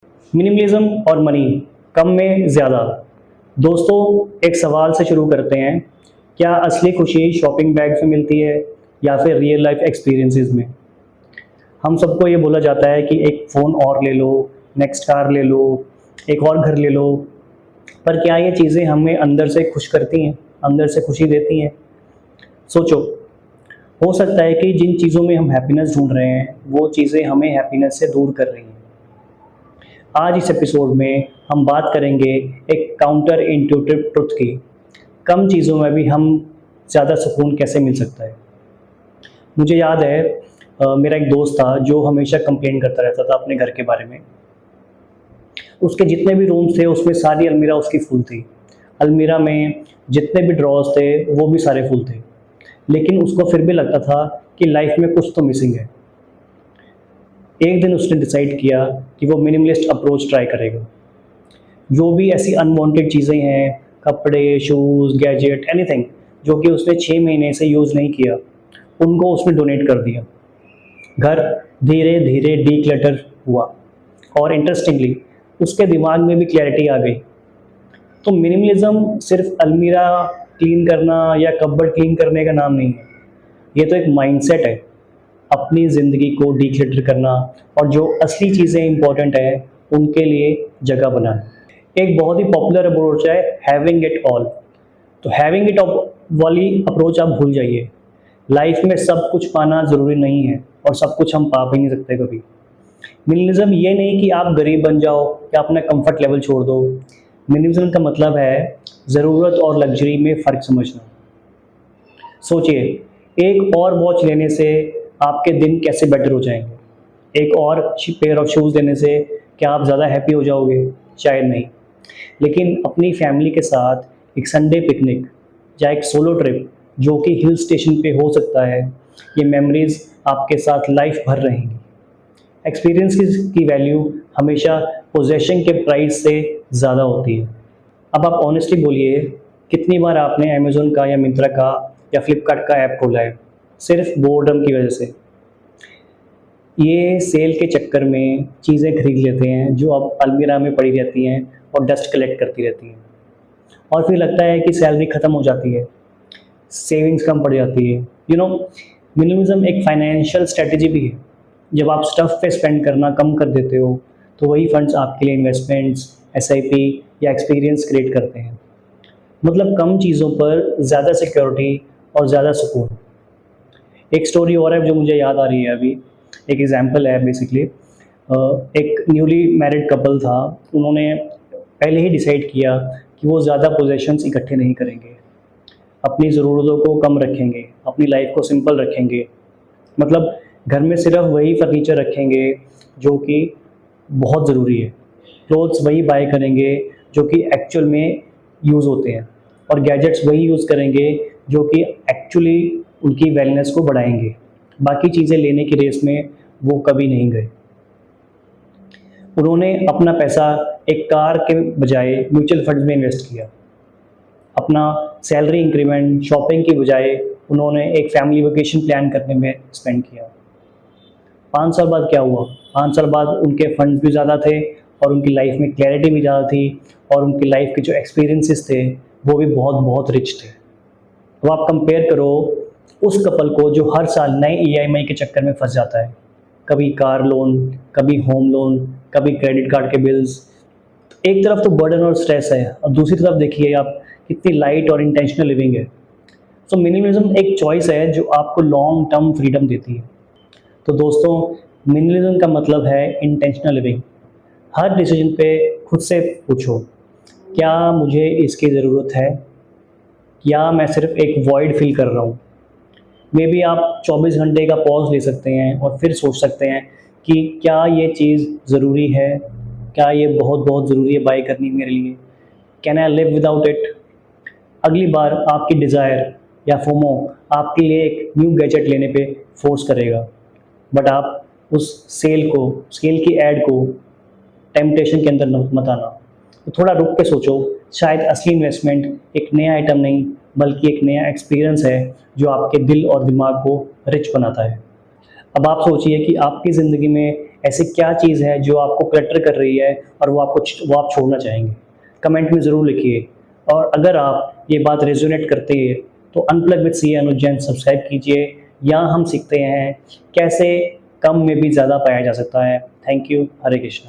Minimalism और money, कम में ज़्यादा। दोस्तों, एक सवाल से शुरू करते हैं। क्या असली खुशी शॉपिंग बैग्स में मिलती है या फिर रियल लाइफ एक्सपीरियंसेस में? हम सबको ये बोला जाता है कि एक फ़ोन और ले लो, नेक्स्ट कार ले लो, एक और घर ले लो। पर क्या ये चीज़ें हमें अंदर से खुश करती हैं, अंदर से खुशी देती हैं? सोचो, हो सकता है कि जिन चीज़ों में हम हैप्पीनेस ढूँढ रहे हैं, वो चीज़ें हमें हैप्पीनेस से दूर कर रही हैं। आज इस एपिसोड में हम बात करेंगे एक काउंटर इंट्यूटिव ट्रुथ की। कम चीज़ों में भी हम ज़्यादा सुकून कैसे मिल सकता है। मुझे याद है, मेरा एक दोस्त था जो हमेशा कंप्लेन करता रहता था अपने घर के बारे में। उसके जितने भी रूम्स थे उसमें सारी अलमीरा उसकी फुल थी। अलमीरा में जितने भी ड्रॉर्स थे वो भी सारे फुल थे। लेकिन उसको फिर भी लगता था कि लाइफ में कुछ तो मिसिंग है। एक दिन उसने डिसाइड किया कि वो मिनिमलिस्ट अप्रोच ट्राई करेगा। जो भी ऐसी अनवांटेड चीज़ें हैं, कपड़े, शूज़, गैजेट, एनीथिंग जो कि उसने 6 महीने से यूज़ नहीं किया, उनको उसने डोनेट कर दिया। घर धीरे-धीरे डिक्लटर हुआ और इंटरेस्टिंगली उसके दिमाग में भी क्लैरिटी आ गई। तो मिनिमलिज़्म सिर्फ़ अलमीरा क्लीन करना या कपबोर्ड क्लीन करने का नाम नहीं है। ये तो एक माइंडसेट है, अपनी ज़िंदगी को डिक्लटर करना और जो असली चीज़ें इम्पोर्टेंट हैं, उनके लिए जगह बनाना। एक बहुत ही पॉपुलर अप्रोच है हैविंग इट ऑल। तो हैविंग इट वाली अप्रोच आप भूल जाइए। लाइफ में सब कुछ पाना ज़रूरी नहीं है और सब कुछ हम पा भी नहीं सकते कभी। मिनिमलिज्म ये नहीं कि आप गरीब बन जाओ या अपना कंफर्ट लेवल छोड़ दो। मिनिमलिज्म का मतलब है ज़रूरत और लग्जरी में फ़र्क समझना। सोचिए, एक और वॉच लेने से आपके दिन कैसे बेटर हो जाएंगे। एक और पेयर ऑफ शूज़ लेने से क्या आप ज़्यादा हैप्पी हो जाओगे? शायद नहीं। लेकिन अपनी फैमिली के साथ एक संडे पिकनिक या एक सोलो ट्रिप जो कि हिल स्टेशन पे हो सकता है, ये मेमोरीज आपके साथ लाइफ भर रहेंगी। एक्सपीरियंस की वैल्यू हमेशा पोजेशन के प्राइस से ज़्यादा होती है। अब आप ऑनेस्टली बोलिए, कितनी बार आपने अमेज़न का या मिंत्रा का या फ्लिपकार्ट का ऐप खोला है सिर्फ बोर्डम की वजह से? ये सेल के चक्कर में चीज़ें खरीद लेते हैं जो अब अलमीरा में पड़ी रहती हैं और डस्ट कलेक्ट करती रहती हैं। और फिर लगता है कि सैलरी ख़त्म हो जाती है, सेविंग्स कम पड़ जाती है। मिनिमलिज्म एक फाइनेंशियल स्ट्रेटजी भी है। जब आप स्टफ़ पे स्पेंड करना कम कर देते हो, तो वही फंड्स आपके लिए इन्वेस्टमेंट्स, एसआईपी या एक्सपीरियंस क्रिएट करते हैं। मतलब कम चीज़ों पर ज़्यादा सिक्योरिटी और ज़्यादा सुकून। एक स्टोरी और है जो मुझे याद आ रही है अभी। एक एग्जांपल है बेसिकली। एक न्यूली मैरिड कपल था। उन्होंने पहले ही डिसाइड किया कि वो ज़्यादा पोजेशंस इकट्ठे नहीं करेंगे, अपनी ज़रूरतों को कम रखेंगे, अपनी लाइफ को सिंपल रखेंगे। मतलब घर में सिर्फ वही फर्नीचर रखेंगे जो कि बहुत ज़रूरी है। क्लोथ्स वही बाय करेंगे जो कि एक्चुअल में यूज़ होते हैं, और गैजेट्स वही यूज़ करेंगे जो कि एक्चुअली उनकी वेलनेस को बढ़ाएंगे। बाकी चीज़ें लेने की रेस में वो कभी नहीं गए। उन्होंने अपना पैसा एक कार के बजाय म्यूचुअल फंड्स में इन्वेस्ट किया। अपना सैलरी इंक्रीमेंट शॉपिंग की बजाय उन्होंने एक फैमिली वेकेशन प्लान करने में स्पेंड किया। 5 साल बाद क्या हुआ? 5 साल बाद उनके फंड्स भी ज़्यादा थे और उनकी लाइफ में क्लैरिटी भी ज़्यादा थी, और उनकी लाइफ के जो एक्सपीरियंसेस थे वो भी बहुत बहुत रिच थे। तो आप कंपेयर करो उस कपल को जो हर साल नए ईएमआई के चक्कर में फंस जाता है। कभी कार लोन, कभी होम लोन, कभी क्रेडिट कार्ड के बिल्स। एक तरफ तो बर्डन और स्ट्रेस है, और दूसरी तरफ देखिए आप कितनी लाइट और इंटेंशनल लिविंग है। सो मिनिमलिज्म एक चॉइस है जो आपको लॉन्ग टर्म फ्रीडम देती है। तो दोस्तों, मिनिमलिज्म का मतलब है इंटेंशनल लिविंग। हर डिसीजन पे खुद से पूछो, क्या मुझे इसकी ज़रूरत है या मैं सिर्फ एक वॉइड फील कर रहा हूँ। मे बी आप 24 घंटे का पॉज ले सकते हैं और फिर सोच सकते हैं कि क्या ये चीज़ ज़रूरी है, क्या ये बहुत बहुत ज़रूरी है बाय करनी मेरे लिए, can I live without it. अगली बार आपकी डिज़ायर या फोमो आपके लिए एक न्यू गैजेट लेने पे फोर्स करेगा, बट आप उस सेल की ऐड को टेम्पटेशन के अंदर मत आना। तो थोड़ा रुक के सोचो, शायद असली इन्वेस्टमेंट एक नया आइटम नहीं बल्कि एक नया एक्सपीरियंस है जो आपके दिल और दिमाग को रिच बनाता है। अब आप सोचिए कि आपकी ज़िंदगी में ऐसी क्या चीज़ है जो आपको क्लटर कर रही है और वो आप छोड़ना चाहेंगे? कमेंट में ज़रूर लिखिए। और अगर आप ये बात रेज़ोनेट करती है तो unplug with C Anuj Jain subscribe कीजिए। यहाँ हम सीखते हैं कैसे कम में भी ज़्यादा पाया जा सकता है। Thank you. हरे कृष्णा।